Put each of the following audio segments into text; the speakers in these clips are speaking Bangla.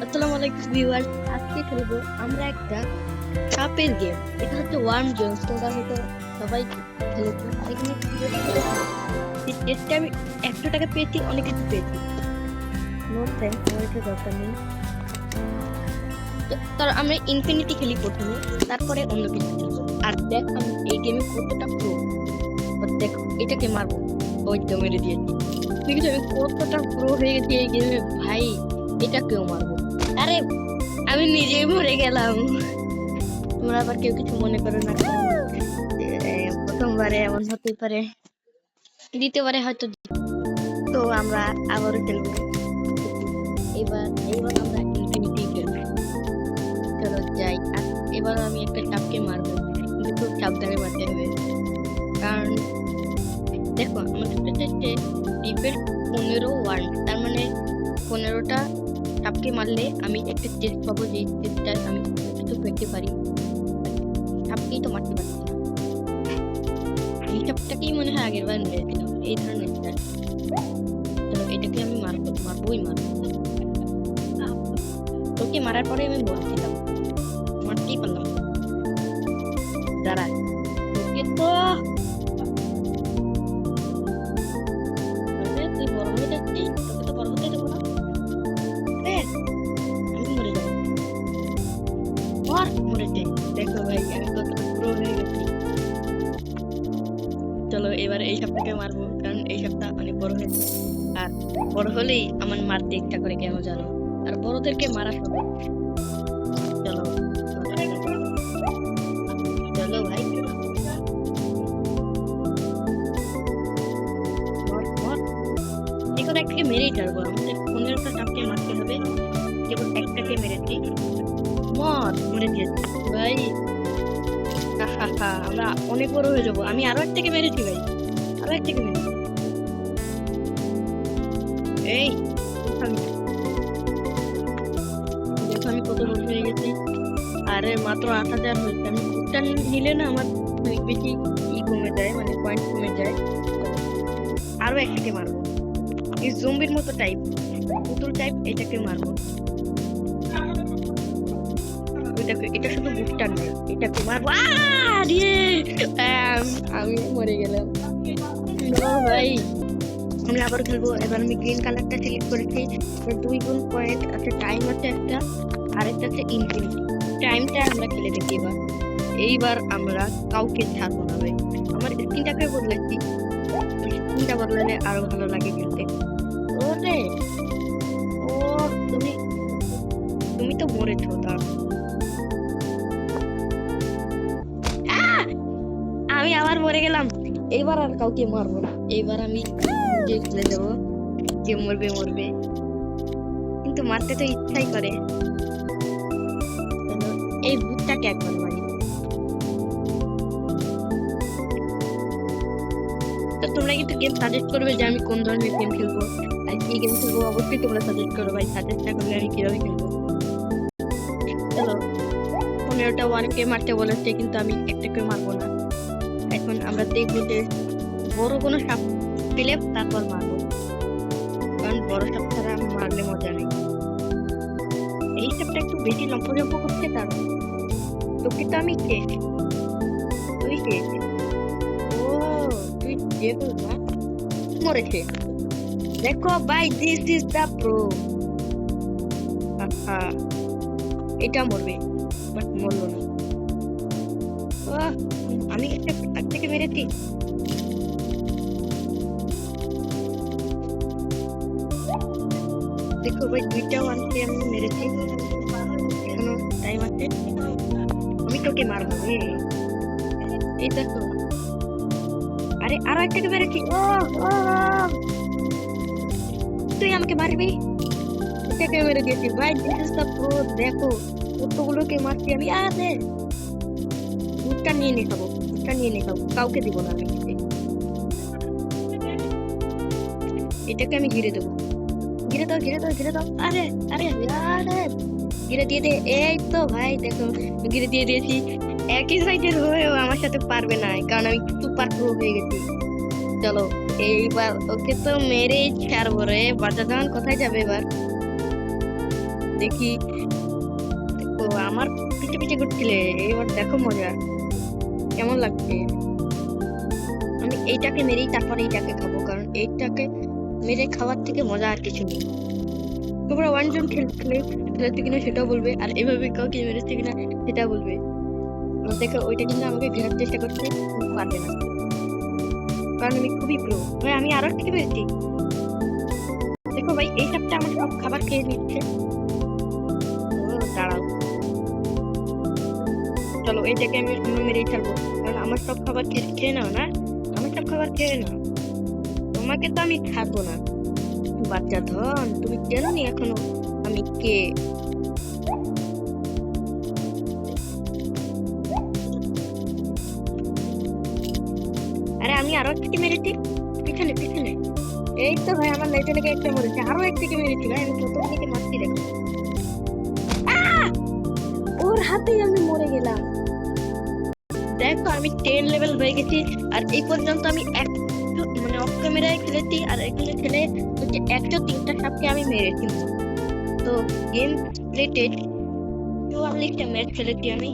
আসসালামু আলাইকুম ভিউয়ার্স, আজকে খেলবো আমরা একটা সাপের গেম। এটা হচ্ছে ওয়ান জোনস, তোমরা হয়তো সবাই খেলেছো। এখানে টেস্টে আমি 100 টাকা পেয়েছি, অনেক কিছু পেয়েছি। নো থ্যাঙ্কস, আমার এটা দরকার নেই। তার আমরা ইনফিনিটি খেলি প্রথমে, তারপরে অন্য কিছু খেলবো। আর দেখ আমি এই গেমে কতটা প্রো। দেখো এটাকে মারবো, ওই তো মেরে দিয়েছি। ঠিক আছে, আমি কতটা প্রো হয়ে গেছি এই গেমে ভাই। এটাকেও মারবো। আরে আমি নিজেই মরে গেলাম। তোমরা আবার কেউ কিছু মনে করো না, প্রথমবারে এমন হতেই পারে, দ্বিতীয়বারে হয়তো। তো আমরা আবারও খেলবো। এবার আমরা ইনফিনিটি খেলবো। চলো যাই। আর এবার আমি একটা সাপকে মারবো, কিন্তু খুব সাবধানে মারতে হবে। কারণ দেখো আমাদের কাছে ডিপের 15 ওয়ার্ড, তার মানে 15টা সাপকে মারলে আমি একটা টেস্ট পাবো, যে টেস্টটায় আমি কিছু পেতে পারি। সাপকেই তো মারতে পারছি না, এই সাপটাকেই মনে হয় আগের বার মেরেছিলাম, এই ধরনের। তো এটাকে আমি মারবোই। তোকে মারার পরে আমি বলছিলাম, মারতেই পারলাম। দাঁড়া, তোকে তো তুই বড় হয়ে যাচ্ছিস, তোকে তো বড় হতে দেবো না। আমি মরে যাবো। মরেছে। দেখো ভাই আমি কত পুরো হয়ে গেছি। চলো এবার এই সাপটাকে মারবো, কারণ এই সাপটা অনেক বড় হয়েছে। আর বড় হলেই আমার মারতে ইচ্ছা করে, কেন জানো? আর বড়দেরকে মারা সহজ। চলো চলো ভাই, এখন একটাকে মেরেই ছাড়বো। আমাদের 15টা সাপকে মারতে হবে, কেবল একটাকে মেরেছি। মরে দিয়েছি ভাই। আমরা অনেক বড় হয়ে যাবো। আমি আরো একটাকে মেরেছি ভাই, আরো একটাকে মেরেছি। এই দেখো আমি কত বড় হয়ে গেছি। আরে মাত্র 8000 হয়েছে। আমি বুকটা নিলে না আমার অনেক বেশি কমে যায়, মানে পয়েন্ট কমে যায়। আরো একটাকে মারবো, এই জম্বির মতো টাইপ, পুতুল টাইপ, এটাকে মারবো। এটা শুধু বুকটার নয়, এটাকে মারবো। আমি মরে গেলাম ভাই। আমি আবার খেলবো। এবার আমি গ্রিন কালারটা সিলেক্ট করেছি। 2 গুণ পয়েন্ট আছে, টাইম আছে একটা, আরেকটা আছে ইনফিনিটি। টাইমটা আমরা খেলে দেখি। এইবার আমরা কাউকে ছাড়বো না ভাই। আমার স্কিনটাকে বদলেছি, স্কিনটা বদলালে আরো ভালো লাগে খেলতে। ওরে ও, তুমি তো মরেছো। আমি আবার মরে গেলাম। এইবার আর কাউকে মারবো না, এইবার আমি খেলে দেবো। যে মরবে, কিন্তু মারতে তো ইচ্ছাই করে। এই ভূতটাকে একবার মারি। তো তোমরা কিন্তু গেম সাজেস্ট করবে যে আমি কোন ধরনের গেম খেলবো আর কি গেম খেলবো, অবশ্যই তোমরা সাজেস্ট করো ভাই। সাজেস্ট না করলে আমি কিভাবে খেলবো? চলো 15টা ওয়ানকে মারতে বলেছে, কিন্তু আমি একটাকে মারবো না। এখন আমরা দেখবো যে বড় কোনো সাপ পেলে তারপর মারবো, কারণ বড় সাপ ছাড়া মারলে মজা নেই। এই সাপটা একটু বেশি লম্প করছে, কারণ তোকে তো আমি খেয়েছি, তুই খেয়েছিস। ও তুই যেহেতু না মরেছে। দেখো ভাই, দিস ইজ দ্য প্রো। এটা মরবে, বাট মরলো না। আমি একটাকে মেরেছি। দেখো ভাই, 2টা ওয়ানকে আমি মেরেছি, এখনো টাইম আছে। আমি তোকে মারবো। এই দেখো, আরে আরো একটাকে মেরেছি। তুই আমাকে মারবি? এটাকে মেরে দিয়েছি ভাই, দিস ইজ দ্য প্রো। দেখো কতগুলোকে মারছি আমি। আরে বুটটা নিয়ে খাবো, কাউকে দিব না আমি। এটাকে আমি ঘিরে দাও। আরে আরে আরে ঘিরে দিয়ে দে। এই তো ভাই দেখো ঘিরে দিয়ে দিয়েছি। একই সাইজের হয়েও আমার সাথে পারবে না, কারণ আমি সুপার প্রো হয়ে গেছি। চলো এইবার ওকে তো মেরেই ছাড়বো রে। বাচ্চা জান কোথায় যাবে এবার? দেখি। ও আমার পিছে পিছে ঘুরছিলে, এবার দেখো মজা কেমন লাগছে। আমি এইটাকে মেরেই তারপরে এইটাকে খাবো, কারণ এইটাকে মেরে খাওয়ার থেকে মজা আর কিছু নেই। তোমরা ওয়ানজন খেলেছে কিনা সেটাও বলবে, আর এভাবে কাউকে মেরেছে কিনা সেটাও বলবে। দেখো ওইটা কিন্তু আমাকে ঘেরার চেষ্টা করতে পারবে না, কারণ আমি খুবই প্রো ভাই। আমি আরো থেকে পেরেছি। দেখো ভাই এই সাপটা আমার সব খাবার খেয়ে নিচ্ছে। ও দাঁড়াও, চলো এইটাকে আমি মেরেই ছাড়বো, কারণ আমার সব খাবার খেয়ে নাও না, আমার সব খাবার খেয়ে নাও। তোমাকে তো আমি খাবো না বাচ্চা ধন, তুমি জানো নি এখনো আমি কে। আরে আমি আরো একটাকে মেরেছি পিছনে পিছনে। এই তো ভাই আমার লেজে লেগে একটা মরেছে, আরো একটাকে মেরেছি ভাই। আমি প্রথম থেকে মারছি দেখো, ওর হাতেই আমি মরে গেলাম। দেখো আমি 10 লেভেল হয়ে গেছি, আর এই পর্যন্ত আমি মানে অফ ক্যামেরায় খেলেছি, আর এখানে খেলে হচ্ছে 103টা সাপকে আমি মেরেছি। তো গেম রিলেটেড 44টা ম্যাচ খেলেছি আমি।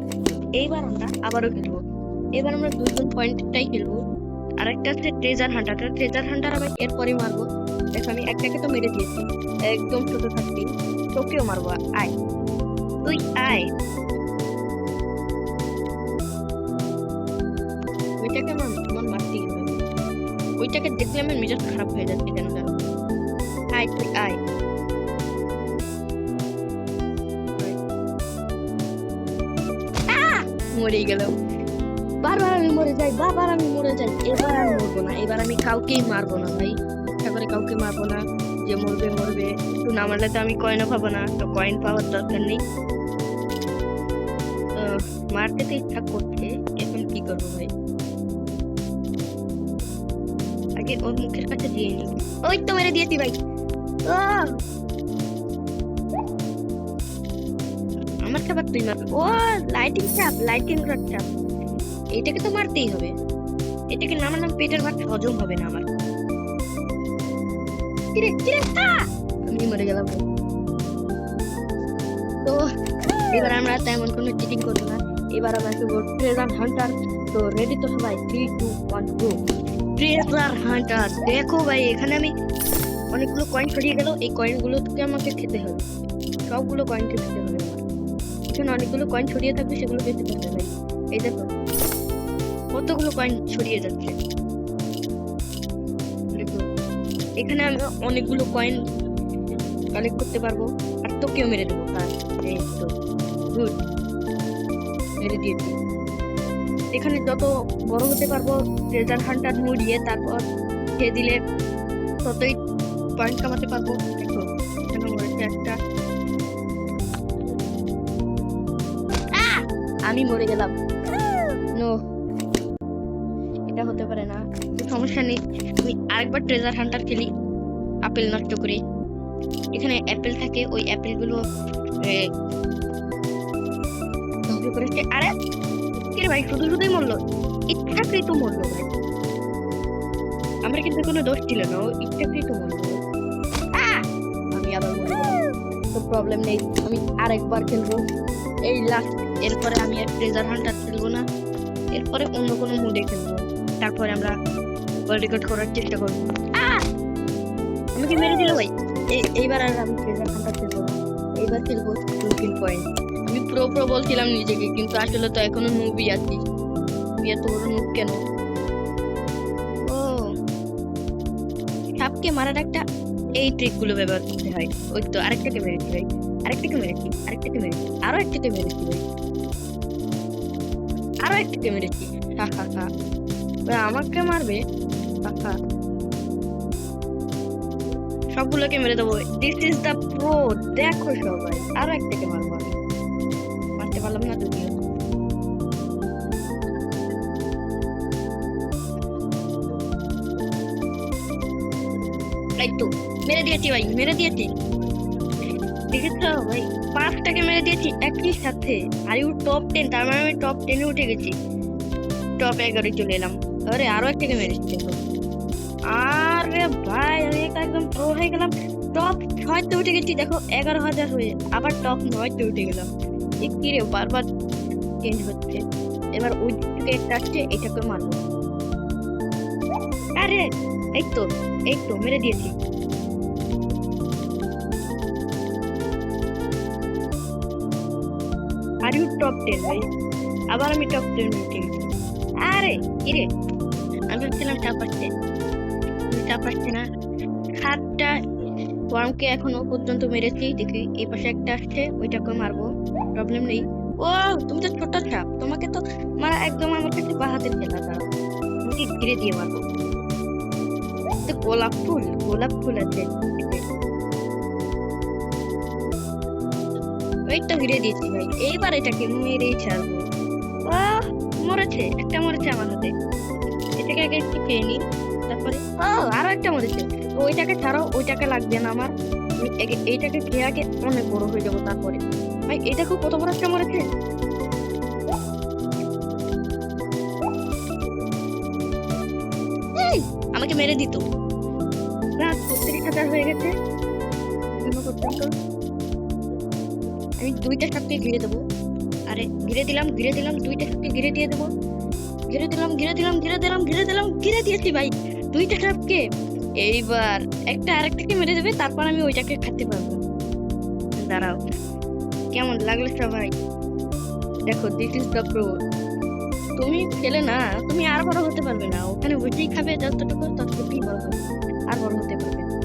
এইবার আমরা আবারও খেলবো, এবার আমরা 2 পয়েন্টটাই খেলবো। আরেকটা আছে ট্রেজার হান্টার, ট্রেজার হান্টার আমি এরপরে মারবো। দেখো আমি একটাকে তো মেরে দিয়েছি একদম ছোট থাকতে, তোকেও মারবো। আয় তুই আয়, ওইটাকে আমার মারতেই হবে। ওইটাকে দেখলে আমার মেজাজ খারাপ হয়ে যাচ্ছে কেন জানো। আয় তুই আয়, মরেই গেল। বারবার আমি মরে যাই, বারবার আমি মরে যাই। এবার আমি মরবো না, এবার আমি কাউকেই মারবো না ভাই, ইচ্ছা করে কাউকে মারবো না। যে মরবে মরবে, একটু না মারলে তো আমি কয়েনও পাবো না, তো কয়েন পাওয়ার দরকার নেই। মারতে তো ইচ্ছা করছে, এখন কি করবো ভাই। আগে ওর মুখের কাছে দিয়ে নি। ওই তো মেরে দিয়েছি ভাই। আমার খাবার তুই মারবি। ও লাইটিং চাপ, লাইটিং রড চাপ, এটাকে তো মারতেই হবে। এটাকে না মারলে পেটের ভাত হজম হবে না আমার। আমি মরে গেলাম। তো এবার আমরা তেমন কোনো চিটিং করবো না, এবার আমরা শুধু ট্রেজার হান্টার। তো রেডি তো সবাই? 3 2 1 গো। Treasure Hunter. দেখো ভাই এখানে আমি অনেকগুলো কয়েন ছড়িয়ে গেল, এই কয়েনগুলোকে আমাকে খেতে হবে, সবগুলো কয়েন খেতে হবে আমার। এখানে অনেকগুলো কয়েন ছড়িয়ে থাকবে, সেগুলো খেতে হবে ভাই। এই দেখো কতগুলো কয়েন ছড়িয়ে যাচ্ছে। এখানে আমি অনেকগুলো কয়েন কালেক্ট করতে পারবো, আর তোকেও মেরে দেবো। এই তো গুড, মেরে দিয়েছি। এখানে যত বড় হতে পারবো ট্রেজার হান্টার মুড়িয়ে, তারপর খেয়ে দিলে ততই পয়েন্ট কামাতে পারবো। দেখো এখানে মরেছে একটা, আমি মরে গেলাম। নো, এটা হতে পারে না, সমস্যা নেই। আমি আরেকবার ট্রেজার হান্টার খেলি আপেল নষ্ট করে। এখানে অ্যাপেল থাকে, ওই অ্যাপেল গুলো ধ্বংস করেছে। আরে কে ভাই শুধু শুধুই মরলো, ইচ্ছাকৃত মরলো ভাই। আমার কিন্তু কোনো দোষ ছিল না, ও ইচ্ছাকৃত মরলো। আমি আবার মরে গেলাম, তো প্রবলেম নেই, আমি আরেকবার খেলবো এই লাস্ট। এরপরে আমি আর ট্রেজার হান্টার খেলবো না, এরপরে অন্য কোনো মুডে খেলবো। তারপরে আমরা ওয়ার্ল্ড রেকর্ড করার চেষ্টা করবো। আমাকে মেরে দিল ভাই। এইবার আর আমি ট্রেজার হান্টার খেলবো না, এইবার খেলবো 2 পয়েন্ট। আমি প্রো বলছিলাম নিজেকে, কিন্তু আসলে তো এখনো নুবই আছি। এত বড় নুব কেন? ও সাপকে মারার একটা এই ট্রিক গুলো ব্যবহার করতে হয়। ওই তো আরেকটাকে মেরেছি ভাই, আরেকটাকে মেরেছি, আরেকটাকে মেরেছি, আরো একটাকে মেরেছি ভাই, আরো একটাকে মেরেছি। হা হা হা, আমাকে মারবে কাকা, সবগুলোকে মেরে দেবো। This is the pro. দেখো সবাই, আরো একটাকে মারবো আমি, মারতে পারলাম না যদিও। এই তো মেরে দিয়েছি ভাই, মেরে দিয়েছি। দেখেছো ভাই, 5টাকে মেরে দিয়েছি একই সাথে। আর ইউ টপ 10, তার মানে আমি টপ 10 এ উঠে গেছি, টপ 11 চলে এলাম। আরে আরো একটাকে মেরেছি দেখো। আরে ভাই আমি একদম প্রো হয়ে গেলাম। টপ 6তে উঠে গেছি, দেখো 11,000 হয়ে আবার টপ 9তে উঠে গেলাম। এ কি রে, বারবার চেঞ্জ হচ্ছে। এবার ওই দিকে একটা আসছে, এটাকে মারবো। আরে এই তো মেরে দিয়েছি। আর ইউ টপ 10 ভাই, আবার আমি টপ 10 উঠে গেছি। আরে কি রে, আমি ভাবছিলাম চাপ আসছে না। 7টা ওয়ার্মকে এখনো পর্যন্ত মেরেছি। দেখি এই পাশে একটা আসছে, ওইটাকে মারবো, প্রবলেম নেই। ও তুমি তো ছোট সাপ, তোমাকে তো মারা একদম আমার কাছে বাহাতের খেলা। দাঁড়াও, তোমাকে ঘিরে দিয়ে মারবো। তো গোলাপ ফুল আছে, ওই তো ঘিরে দিয়েছি ভাই। এইবার এটাকে মেরেই ছাড়বো। একটা মরেছে আমার হাতে। এটাকে আগে একটু খেয়ে নি, তারপরে আরো একটা মরেছে। ওইটাকে ছাড়ো, ওইটাকে লাগবে না আমার। এইটাকে খেয়ে আগে অনেক বড় হয়ে যাবো। তারপরে ভাই এটা খুব কত বড় একটা মরেছে। আমাকে মেরে দিত না। 36,000 হয়ে গেছে পর্যন্ত। আমি 2টা সাপকে ঘিরে দেবো। আরে ঘিরে দিলাম, দুইটা সাপকে ঘিরে দিয়ে দেবো। ঘিরে দিলাম, ঘিরে দিয়েছি ভাই 2টা সাপকে। এইবার একটা আরেকটাকে মেরে দেবে, তারপর আমি ওইটাকে খেতে পারবো। দাঁড়াও, কেমন লাগলো সবাই? দেখো, দিস ইজ দ্য প্রো। তুমি খেলে না, তুমি আর বড় হতে পারবে না। ওখানে বসেই খাবে, যতটুকু ততটুকুই বড় হবে, আর বড় হতে পারবে না।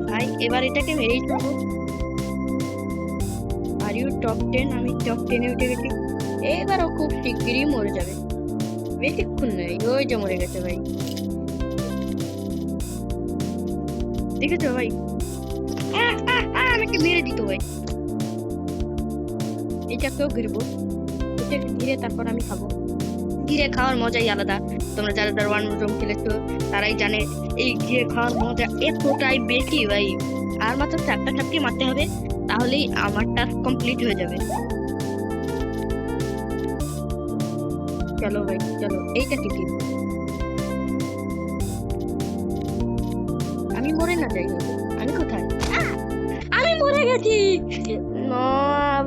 ভাই এবার এটাকে মেরেই ছাড়বো। আর ইউ টপ 10, আমি টপ 10 এ উঠে গেছি। এবারও খুব শিগগিরই মরে যাবে, বেশিক্ষণ নেই। ওই যে মরে গেছে ভাই, দেখেছো ভাই? আমাকে মেরে দিত ভাই। এটাকেও ঘিরবো, এটাকে ঘিরে তারপর আমি খাবো। ঘিরে খাওয়ার মজাই আলাদা। তোমরা যারা ওয়ান রুম খেলেছো তারাই জানে এই ঘিরে খাওয়ার মজা এতটাই বেশি ভাই। আর মাত্র 4টা সাপকে মারতে হবে, তাহলেই আমার টাস্ক কমপ্লিট হয়ে যাবে। চলো ভাই চলো, এইটা কি? আমি মরে না যাই, আমি কোথায়? আমি মরে গেছি। না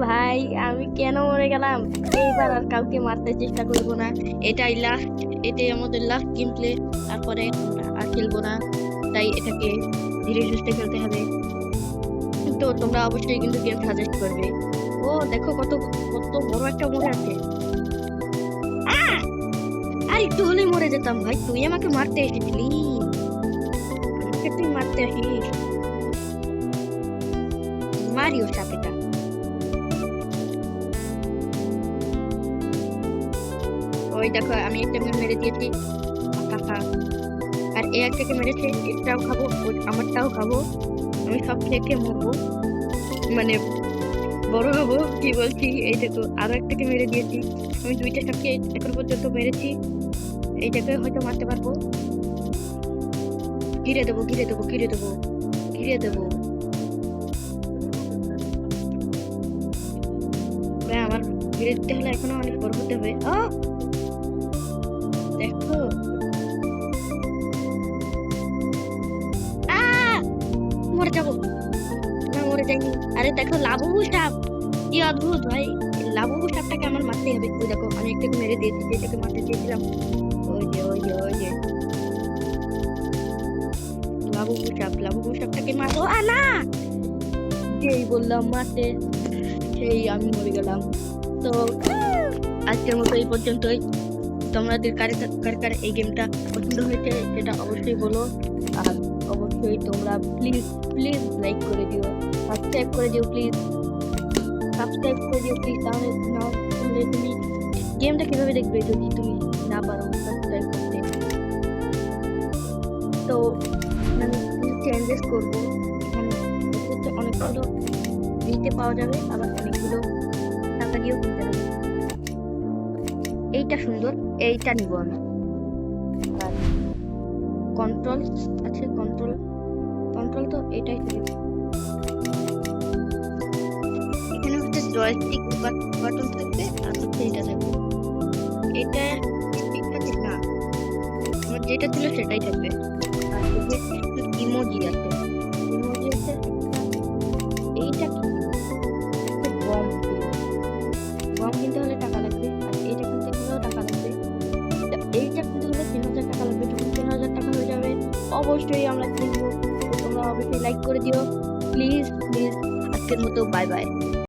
ভাই, আমি কেন মরে গেলাম? এইবার আর কাউকে মারতে চেষ্টা করবো না। এটাই আমাদের লাস্ট গেম প্লে। তারপরে আর খেলবো না, তাই এটাকে ধীরে সুস্থে খেলতে হবে। তো তোমরা অবশ্যই কিন্তু গেম সাজেস্ট করবে। ও দেখো, কত বড় একটা মরে আছে। আর একটু হলেই মরে যেতাম ভাই। তুই আমাকে মারতে এসেছিলি, তুই মারতে আসিস। মারিও সাপেটা। ওই দেখো, আমি একটা মেরে দিয়েছি। আর এই একটাকে মেরেছে, এটাও খাবো, আমারটাও খাবো। আমি সব খেয়ে মরবো, মানে বড় হবো। কি বলছি, এই দেখো আরো একটাকে মেরে দিয়েছি। আমি 2টা সাপকে এখন পর্যন্ত মেরেছি। এইটাকে হয়তো মারতে পারবো। ঘিরে দেবো। আমার ঘিরে দিতে হলে এখনো অনেক বড় হতে হবে। দেখো, মরে যাবো না, মরে যাইনি। আরে দেখো, লাবুবু সাপ, কি অদ্ভুত ভাই। লাবুবু সাপটাকে আমার মারতে হবে। তুই দেখো, আমি একটাকে মেরে দিয়েছি, যেটাকে মারতে চেয়েছিলাম। ওই যে লাবুবু সাপটাকে মারবো। না, যেই বললাম মারতে, সেই আমি মরে গেলাম। তো আজকের মতো এই পর্যন্তই। তোমাদের কার এই গেমটা পছন্দ হয়েছে সেটা অবশ্যই বলো। আর অবশ্যই তোমরা প্লিজ লাইক করে দিও, সাবস্ক্রাইব করে দিও প্লিজ। তাহলে তুমি গেমটা কিভাবে দেখবে যদি তুমি না পারো সাবস্ক্রাইব করতে? তো আমি চেঞ্জেস করবো। এখানে অনেকগুলো দিতে পাওয়া যাবে, আবার অনেকগুলো টাকা দিয়েও কিনতে হবে। এইটা সুন্দর, এইটা নিব আমি। আর কন্ট্রোল আছে, কন্ট্রোল তো এটাই ছিল। এখানে হচ্ছে জয়স্টিক বাটন থাকবে, আর হচ্ছে এটা থাকবে। এটা স্টিক থাকবে না, আমার যেটা ছিল সেটাই থাকবে। আর ইমোজি আছে একটা, এইটা কি বম, বম কিনতে হলে টাকা লাগবে, আর এইটা কিনতে গেলেও টাকা লাগবে। এইটা কিনতে হলে 3000 টাকা লাগবে। যখন 3000 টাকা হয়ে যাবে অবশ্যই আমরা কিনবো। তো তোমরা অবশ্যই লাইক করে দিও প্লিজ প্লিজ। আজকের মতো বাই বাই।